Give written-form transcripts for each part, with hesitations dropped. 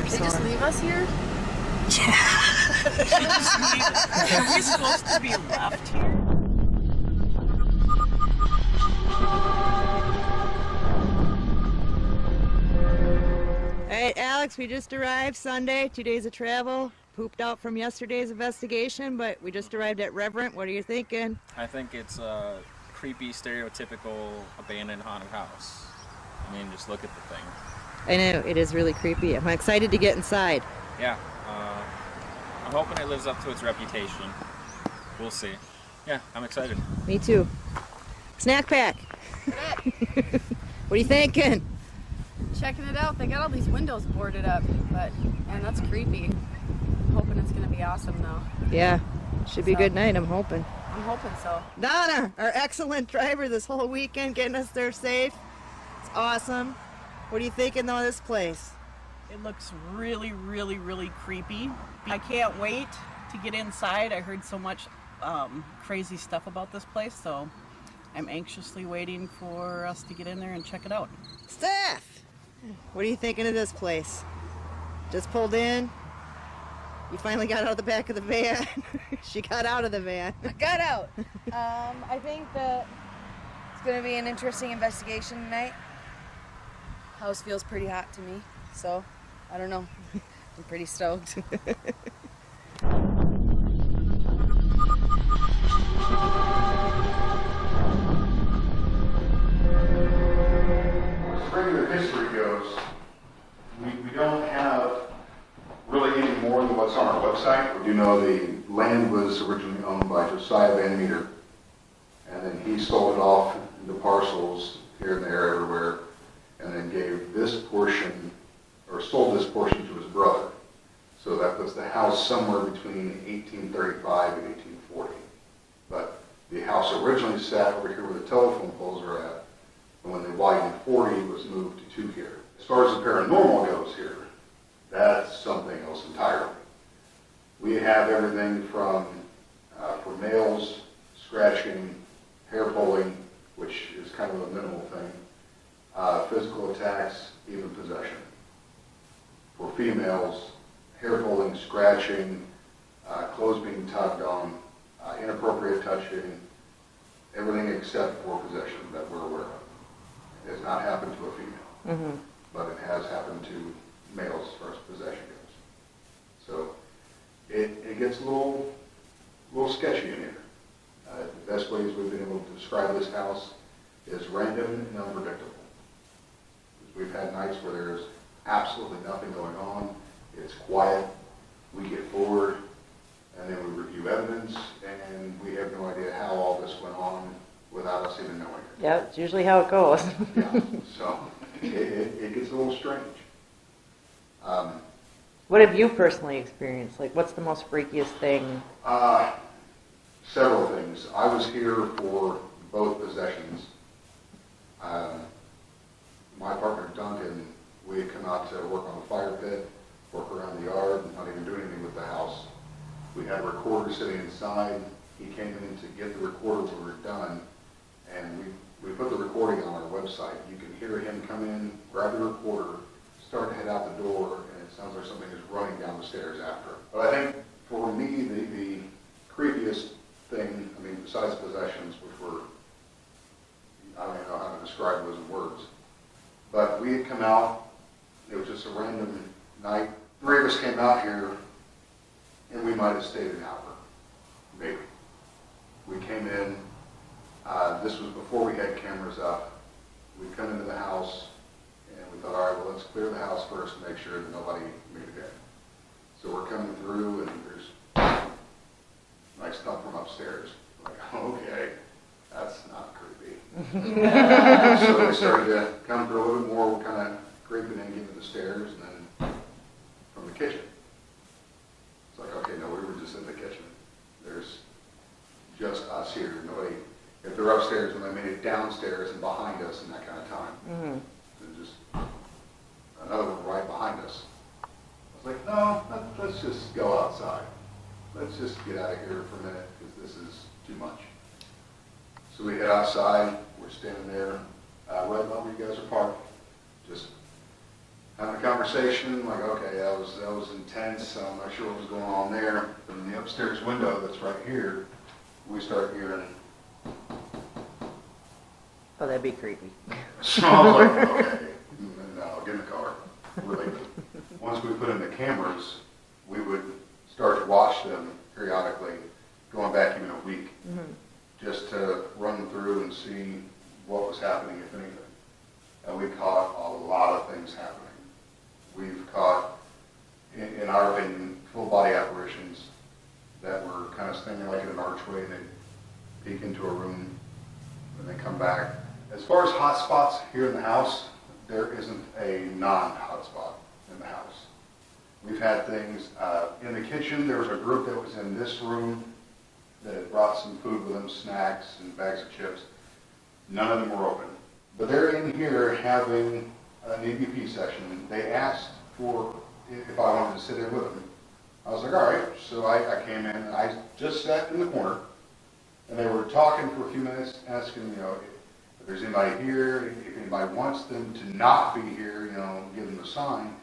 They just leave us here? Are we supposed to be left here? Alright, Alex, we just arrived Sunday, 2 days of travel. Pooped out from yesterday's investigation, but we just arrived at Revenant. What are you thinking? I think it's a creepy, stereotypical abandoned haunted house. I mean, just look at the thing. I know, it is really creepy. I'm excited to get inside. Yeah, I'm hoping it lives up to its reputation. We'll see. Yeah, I'm excited. Me too. Snack pack. What are you thinking? Checking it out. They got all these windows boarded up, but man, that's creepy. I'm hoping it's gonna be awesome though. Yeah, should be a good night, I'm hoping. I'm hoping so. Donna, our excellent driver this whole weekend, getting us there safe. It's awesome. What are you thinking though of this place? It looks really, really, really creepy. I can't wait to get inside. I heard so much crazy stuff about this place, so I'm anxiously waiting for us to get in there and check it out. Steph, what are you thinking of this place? Just pulled in? You finally got out of the back of the van? She got out of the van. I got out. I think that it's going to be an interesting investigation tonight. House feels pretty hot to me, so I don't know. I'm pretty stoked. As regular history goes, we don't have really any more than what's on our website. We do know the land was originally owned by Josiah Van Meter, and then he sold it off into parcels here and there, everywhere, and then gave this portion, or sold this portion to his brother. So that puts the house somewhere between 1835 and 1840. But the house originally sat over here where the telephone poles are at, and when they widened 40, it was moved to here. As far as the paranormal goes here, that's something else entirely. We have everything from, for males, scratching, hair pulling, which is kind of a minimal thing, physical attacks, even possession. For females, hair pulling, scratching, clothes being tugged on, inappropriate touching, everything except for possession that we're aware of. It has not happened to a female, but it has happened to males as far as possession goes. So it gets a little sketchy in here. The best ways we've been able to describe this house is random and unpredictable. We've had nights where there's absolutely nothing going on. It's quiet. We get bored, and then we review evidence, and we have no idea how all this went on without us even knowing it. Yeah, it's usually how it goes. Yeah, so it gets a little strange. What have you personally experienced? Like, what's the most freakiest thing? Several things. I was here for both possessions. My partner Duncan, we had come out to work on the fire pit, work around the yard, not even do anything with the house. We had a recorder sitting inside. He came in to get the recorder when we were done, and we put the recording on our website. You can hear him come in, grab the recorder, start to head out the door, and it sounds like something is running down the stairs after him. But I think for me, the creepiest thing, I mean, besides possessions, which were, I don't even know how to describe those in words, but we had come out, it was just a random night. 3 of us came out here, and we might have stayed an hour, maybe. We came in, this was before we had cameras up. We come into the house, and we thought, all right, well, let's clear the house first and make sure that nobody made it in. So we're coming through, and there's a nice thump from upstairs. We're like, okay, that's not creepy. So we started to come through a little bit more. We're kind of creeping in, getting to the stairs, and then from the kitchen. It's like, okay, no, we were just in the kitchen. There's just us here. Nobody, if they're upstairs, when they made it downstairs and behind us and that kind of time. And just another one right behind us. I was like, no, let's just go outside. Let's just get out of here for a minute because this is too much. So we head outside. We're standing there right about where you guys are parked, just having a conversation, like, okay, that was intense. I'm not sure what was going on there. But in the upstairs window that's right here, we start hearing. Oh, that'd be creepy. So I was like, okay, no, get in the car. We're leaving. Once we put in the cameras, we would start to watch them periodically, going back even a week, just to run through and see what was happening, if anything. And we caught a lot of things happening. We've caught, in our opinion, full body apparitions that were kind of standing like in an archway, and they peek into a room and they come back. As far as hot spots here in the house, there isn't a non-hot spot in the house. We've had things in the kitchen. There was a group that was in this room that had brought some food with them, snacks and bags of chips. None of them were open. But they're in here having an EVP session. They asked for if I wanted to sit in with them. I was like, all right. So I came in and I just sat in the corner, and they were talking for a few minutes, asking, you know, if there's anybody here, if anybody wants them to not be here, you know, give them a sign.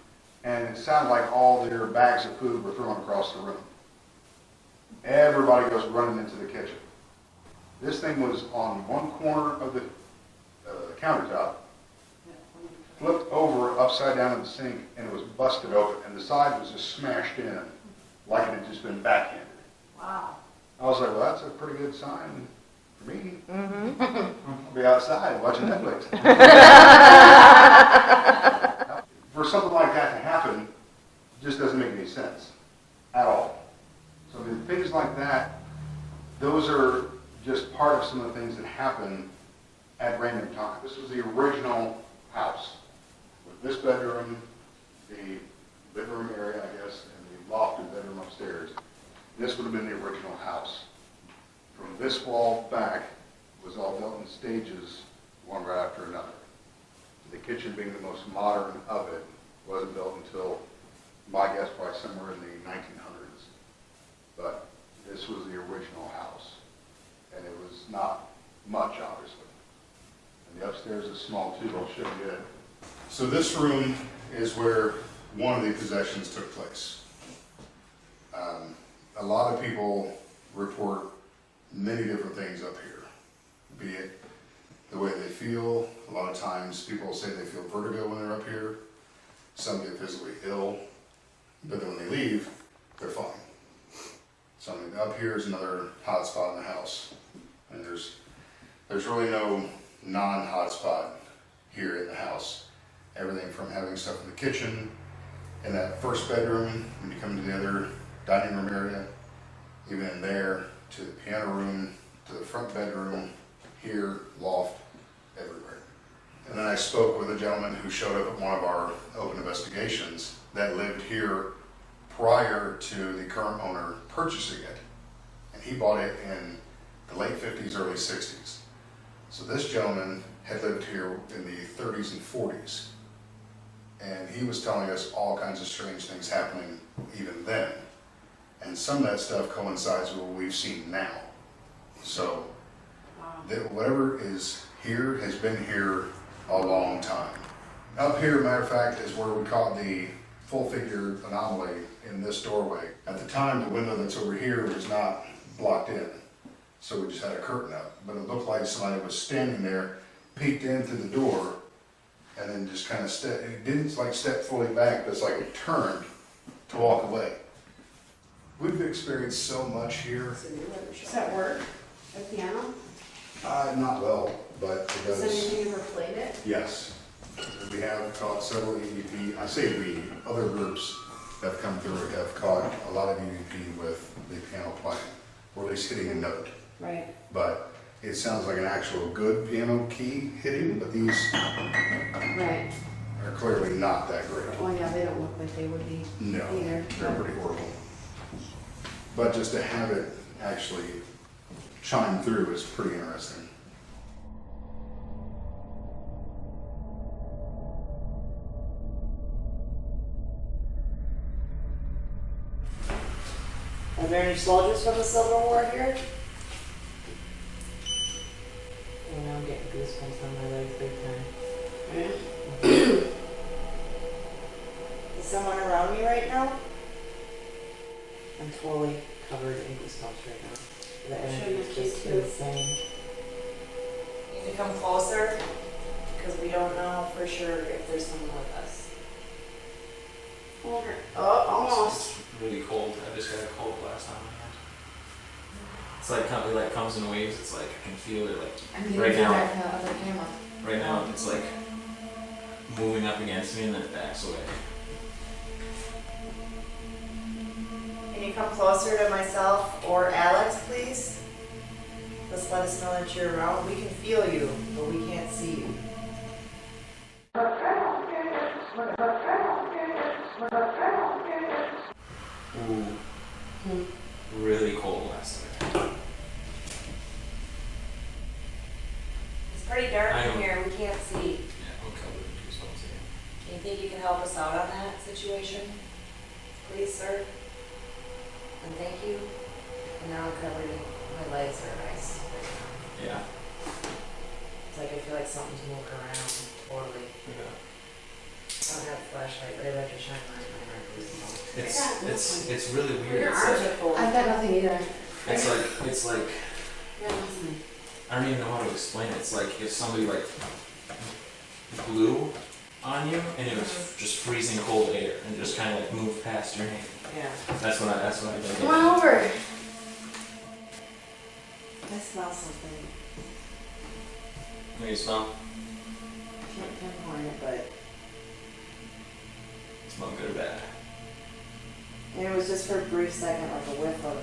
And it sounded like all their bags of food were thrown across the room. Everybody goes running into the kitchen. This thing was on one corner of the countertop, flipped over upside down in the sink, and it was busted open, and the side was just smashed in like it had just been backhanded. Wow. I was like, well, that's a pretty good sign for me. I'll be outside watching Netflix. For something like that to happen, just doesn't make any sense at all. So I mean, things like that, those are just part of some of the things that happen at random times. This was the original house with this bedroom, the living room area, I guess, and the lofted bedroom upstairs. This would have been the original house. From this wall back was all built in stages, one right after another. The kitchen being the most modern of it wasn't built until, my guess, probably somewhere in the 1900s. But this was the original house, and it was not much, obviously. And the upstairs is small too. I'll show you it. So this room is where one of the possessions took place. A lot of people report many different things up here, be it the way they feel. A lot of times people say they feel vertigo when they're up here. Some get physically ill, but then when they leave, they're fine. So I mean, up here is another hot spot in the house, and there's really no non-hot spot here in the house. Everything from having stuff in the kitchen, in that first bedroom, when you come into the other dining room area, even in there, to the piano room, to the front bedroom, here, loft, everywhere. And then I spoke with a gentleman who showed up at one of our open investigations that lived here prior to the current owner purchasing it. And he bought it in the late 50s, early 60s. So this gentleman had lived here in the 30s and 40s. And he was telling us all kinds of strange things happening even then. And some of that stuff coincides with what we've seen now. So that whatever is here has been here a long time. Up here, matter of fact, is where we caught the full figure anomaly in this doorway. At the time, the window that's over here was not blocked in. So we just had a curtain up. But it looked like somebody was standing there, peeked in through the door, and then just kind of it didn't like step fully back, but it's like it turned to walk away. We've experienced so much here. Does that work? A piano? Not well, but it does. Has anyone ever played it? Yes. We have caught several EVP. I say we, other groups that have come through have caught a lot of EVP with the piano playing, or at least hitting a note. Right. But it sounds like an actual good piano key hitting, but these Right. are clearly not that great. Oh yeah, they don't look like they would be No, either. they're pretty horrible. But just to have it actually chime through is pretty interesting. Are there any soldiers from the Civil War here? You know, I'm getting goosebumps on my legs big time. me right now. I'm totally covered in goosebumps right now. The energy is just insane. You need to come closer because we don't know for sure if there's someone with us. Oh, almost. It's really cold. I just got a cold last time I had. It's like it like comes in waves. It's like I can feel it like right now. Right now it's like moving up against me and then it backs away. Can you come closer to myself or Alex, please? Just let us know that you're around. We can feel you, but we can't see you. Ooh. Really cold last night. It's pretty dark I in know. here. We can't see. Yeah, I'm covered in goosebumps again. Do you think you can help us out on that situation? Please, sir? And thank you. And now I'm covered in, my legs are ice. Yeah. It's like I feel like something's moving around poorly. Yeah. I don't have a flashlight, but I'd like to shine mine on my goosebumps. It's really weird. Your It's arms like, are cold. I've got nothing either. it's like Yeah, nothing. I don't even know how to explain it. It's like if somebody like blew on you and it was just freezing cold air and just kind of like moved past your hand. Yeah. That's what I think. Come on over. I smell something. What do you smell? I can't pinpoint it, but Smell good or bad? and it was just for a brief second, like a whiff of,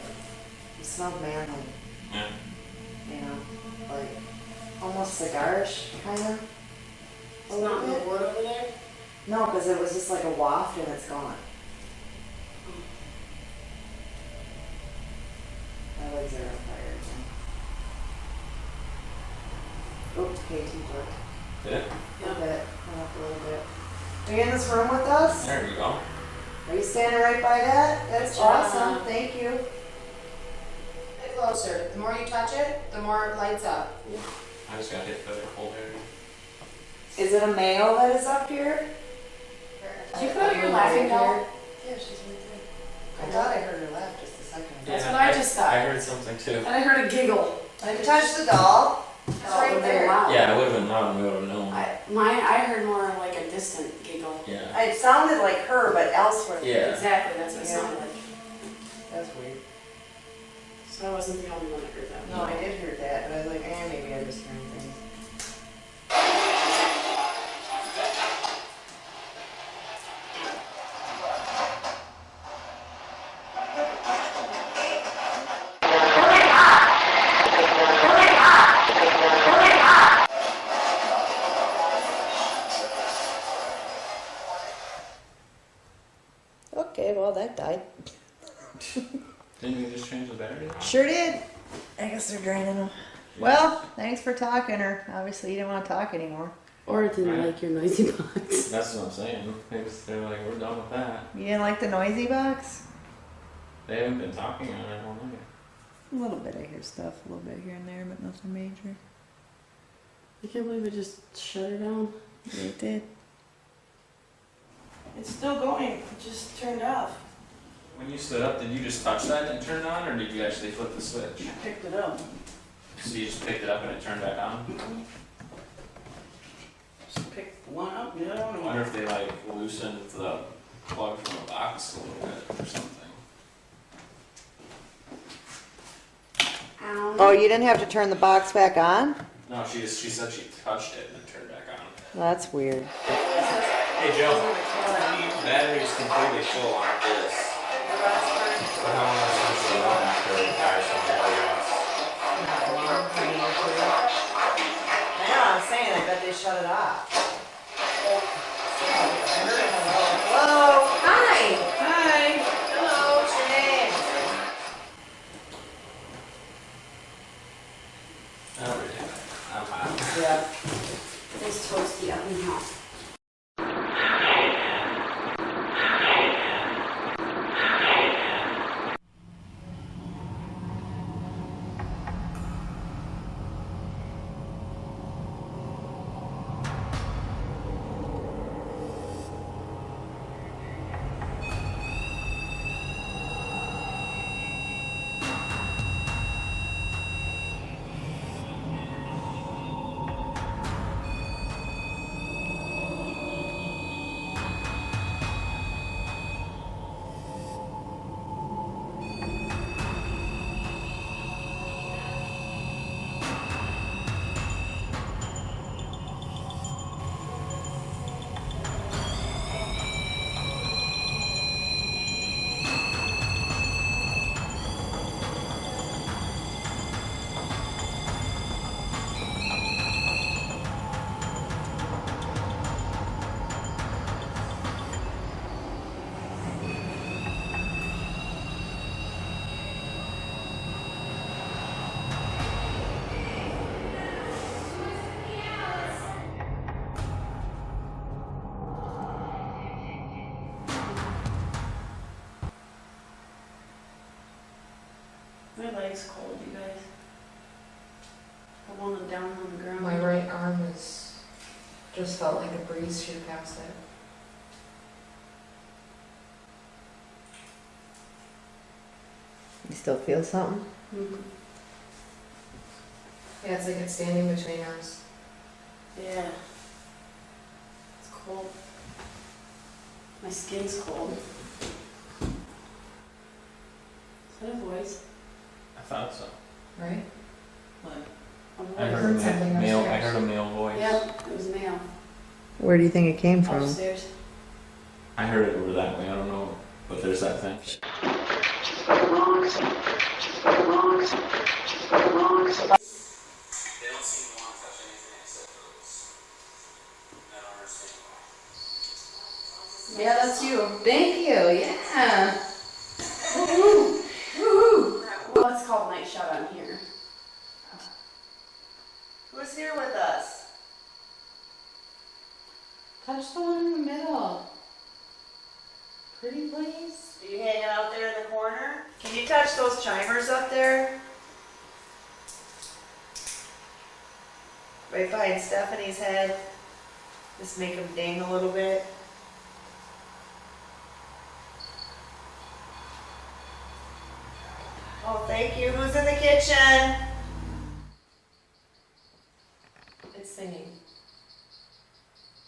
it smelled manly, Yeah. you know, like almost cigarish, kind of. It's not in the wood over there? No, because it was just like a waft and it's gone. My legs are on fire again. Oh, KT worked. Did it? A little bit, went up a little bit. Are you in this room with us? There we go. Are you standing right by that? That's Good job. awesome, thank you. Get closer. The more you touch it, the more it lights up. I just got hit by the cold air. Is it a male that is up here? Did you put up your laughing doll? Yeah, she's right there. I thought I heard her laugh just a second ago. That's what I just thought. I heard something too. And I heard a giggle. Have you touched the doll? It's That would've right been there. loud. Yeah, it would have been loud and we would have known. I heard more like a distant giggle. Yeah. It sounded like her, but elsewhere. Yeah. Exactly, that's what it Yeah. sounded like. That's weird. So I wasn't the only one that heard that. No, I did hear that, but I was like, maybe I just heard things. Okay, well, that died. Didn't we just change the battery? Sure did. I guess they're draining them. Well, thanks for talking, or obviously you didn't want to talk anymore. Or it didn't like your noisy box. That's what I'm saying. They're like, we're done with that. You didn't like the noisy box? They haven't been talking on it all night. A little bit I hear stuff, a little bit here and there, but nothing major. I can't believe it just shut her down. It did. It's still going, it just turned off. When you stood up, did you just touch that and it turned on, or did you actually flip the switch? I picked it up. So you just picked it up and it turned back on? Just picked one up, you know, I wonder if they like loosened the plug from the box a little bit or something. Ow. Oh, you didn't have to turn the box back on? No, she said she touched it and then turned back on. Well, that's weird. Hey Joe, the battery's completely full on this. But how long is it supposed to run after it dies from the Yeah, I'm saying, I bet they shut it off. Hello? Hi! Hi! Hello, what's your name? I'm hot. Yeah. This toasty oven hot. My leg's cold, you guys. I want it down on the ground. My right arm is just felt like a breeze shoot past it. You still feel something? Mm-hmm. Yeah, it's like it's standing between us. Yeah. It's cold. My skin's cold. Is that a voice? I thought so. Right? What? I heard heard something a male. I upstairs. heard a male voice. Yeah, it was male. Where do you think it came from? Upstairs. I heard it over that way. I don't know, but there's that thing. They don't seem to want to touch anything except those. I don't understand why. Yeah, that's you. Thank you. Yeah. Woo-hoo. Woo-hoo. Well, it's called Night Shot on here. Who's here with us? Touch the one in the middle. Pretty please. Are you hanging out there in the corner? Can you touch those chimers up there? Right behind Stephanie's head. Just make them ding a little bit. Oh, thank you. Who's in the kitchen? It's singing.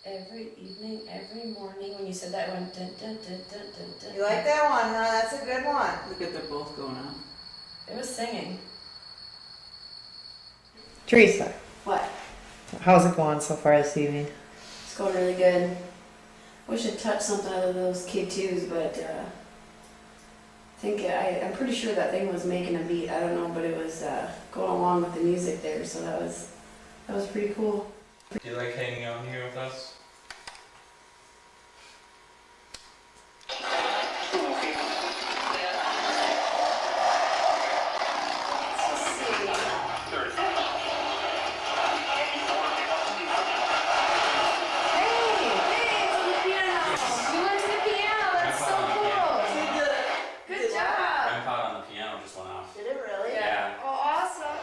Every evening, every morning. When you said that, it went dun dun dun dun dun dun. You like that one, huh? That's a good one. Look at they're both going on. It was singing. Teresa, What? how's it going so far this evening? It's going really good. Wish I'd touched something out of those K2s, but I'm pretty sure that thing was making a beat. I don't know, but it was going along with the music there, so that was pretty cool. Do you like hanging out here with us? Grandpa on the piano just went off. Did it really? Yeah. Oh, awesome.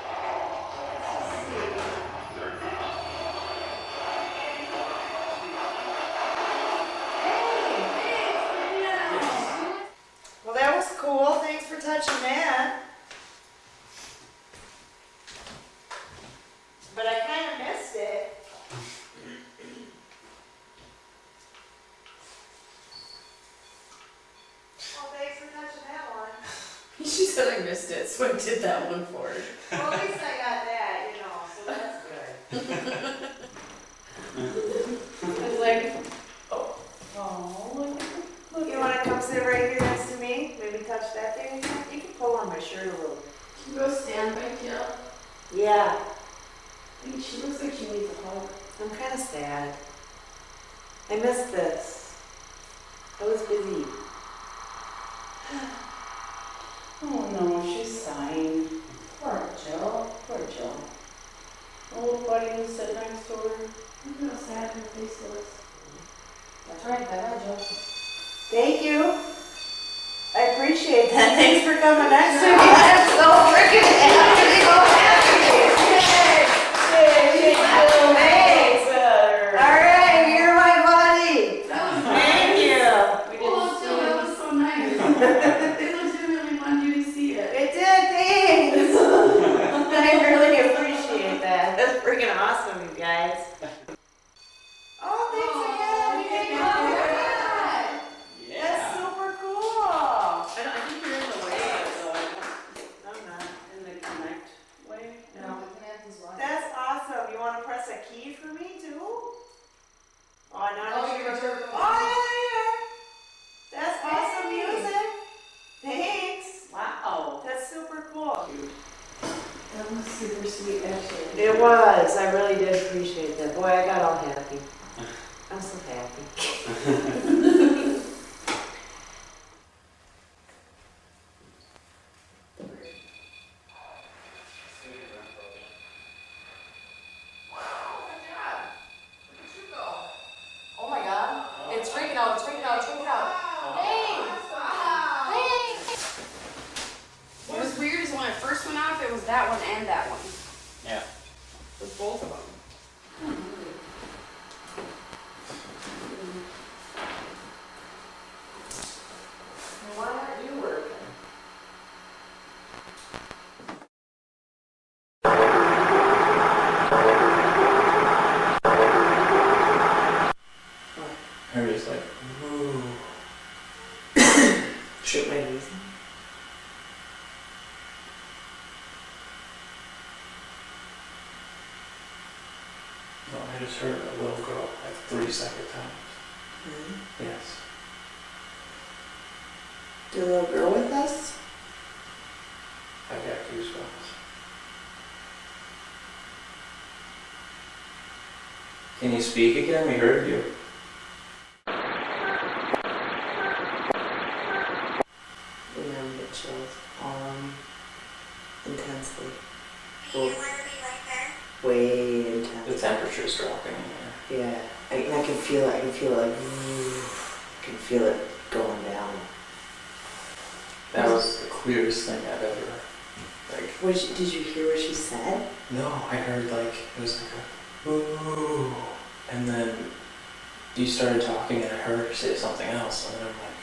Well, that was cool. Thanks for touching that. But I kind of missed it. Well, thanks for touching that one. She said I missed it, so I did that one for her. Well, at least I got that, you know, so that's good. I was like, oh, look. You want to come sit right here next to me? Maybe touch that thing again? You can pull on my shirt a little. Can you go stand by Jill? Yeah, I mean, she looks like she needs a hug. I'm kind of sad. I missed this. I was busy. Oh no, she's sighing. Poor Jill. Poor Jill. Old buddy who sat next to her. Look how sad her face looks. That's right, bye-bye, Jill. Thank you. I appreciate that. Thanks for coming next to me. I'm so freaking happy. So happy. Thanks. All right, you're my buddy. Thank you. Oh, Jill, that was so nice. They legitimately wanted you to see it. It did, thanks. I really appreciate that. That's freaking awesome, you guys. Oh, thanks again. That's super cool. I think you're in the way, so I'm not. in the connect way. No. That's awesome. You want to press a key for me too? Oh, now Oh, you're sure. Oh, yeah. That's awesome music. Thanks. Wow. That's super cool. That was super sweet, actually. It was. I really did appreciate that. Boy, I got all happy. I'm so happy. Oh my god. It's freaking out, it's freaking out, it's freaking out. Hey! Hey! What was weird is when I first that one and that one. Yeah. With both of them. Why aren't you working? I was just like, ooh. Shook my knees. No, I just heard a little girl like 3 separate times. Really? Yes. The little girl with us? I got goosebumps. Can you speak again? We heard you. You know, I get chills. Intensely. Do you want to be like that? Way The intense. temperature's dropping in here. Yeah. I can feel it. I can feel it like, I can feel it going down. That was the clearest thing I've ever, like... Did you hear what she said? No, I heard like, it was like a, ooh, and then you started talking and I heard her say something else, and then I'm like,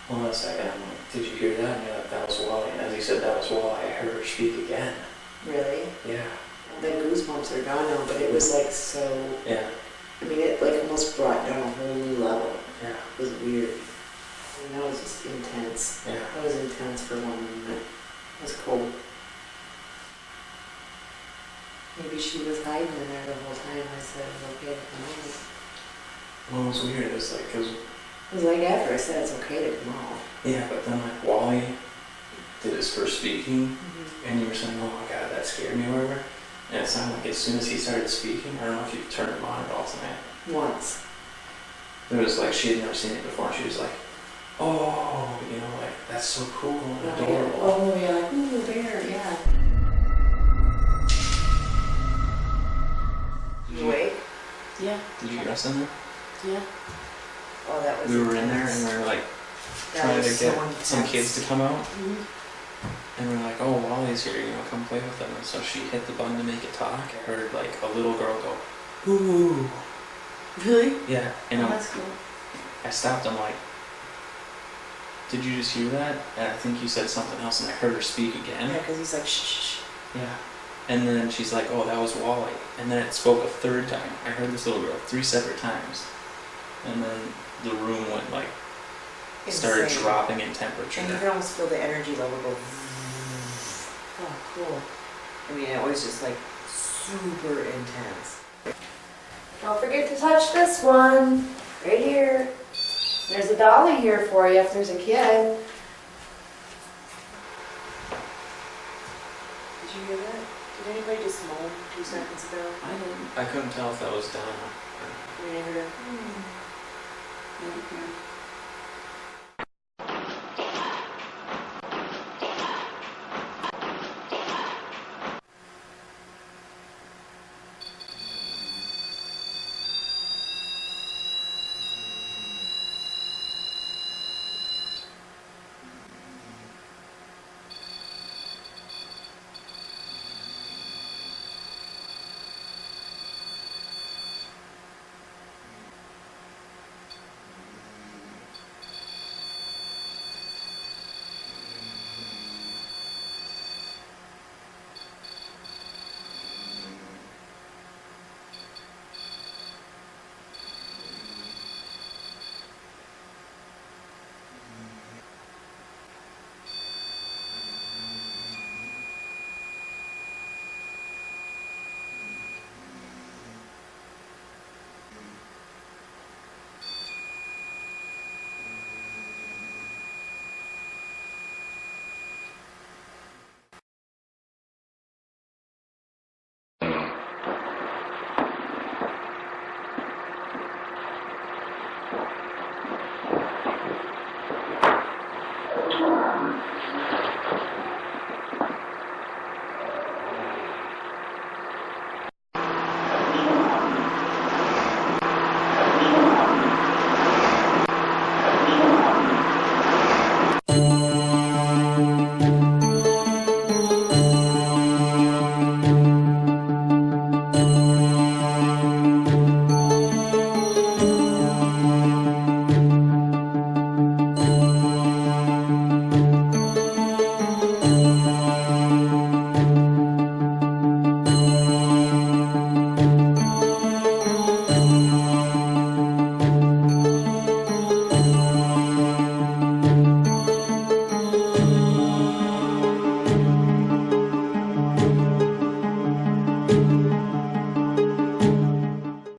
hold on a second, I'm like, did you hear that? And you're like, that was Wally, and as he said that was Wally, I heard her speak again. Really? Yeah. The goosebumps are gone now, but it was like so, Yeah. I mean, it like almost brought down a whole new level. Yeah. It was weird. I mean, that was just intense. Yeah. That was intense for 1 minute. It was cold. Maybe she was hiding in there the whole time. I said, okay to come out. Well, it was weird, it was like, cause, It was like after I said it's okay to come out. yeah, but then like Wally did his first speaking, and you were saying, oh my god, that scared me or whatever, and it sounded like as soon as he started speaking, I don't know if you turned him on at all tonight. Once. It was like she had never seen it before, and she was like, oh, you know, like, that's so cool and adorable. Oh yeah, like, ooh, bear, yeah. You awake? Yeah. Did you dress in there? Yeah. Oh, that was We were in there intense. and we were like That trying to was get so some intense. kids to come out, Mm-hmm. and we were like, oh, Wally's here, you know, come play with them. And so she hit the button to make it talk. I heard like a little girl go, ooh. Really? Yeah, you Oh, know, that's cool. I stopped, I'm like, did you just hear that? And I think you said something else, and I heard her speak again. Yeah, because he's like, shh, shh, shh. Yeah. And then she's like, oh, that was Wally. And then it spoke a third time. I heard this little girl 3 separate times. And then the room went like, started Insane. dropping in temperature. And you can almost feel the energy level go. Oh, cool. I mean, it was just like super intense. Don't forget to touch this one. Right here. There's a dolly here for you if there's a kid. Did you hear that? Did anybody just moan 2 seconds ago? I didn't. I couldn't tell if that was Donna. We never did. Okay.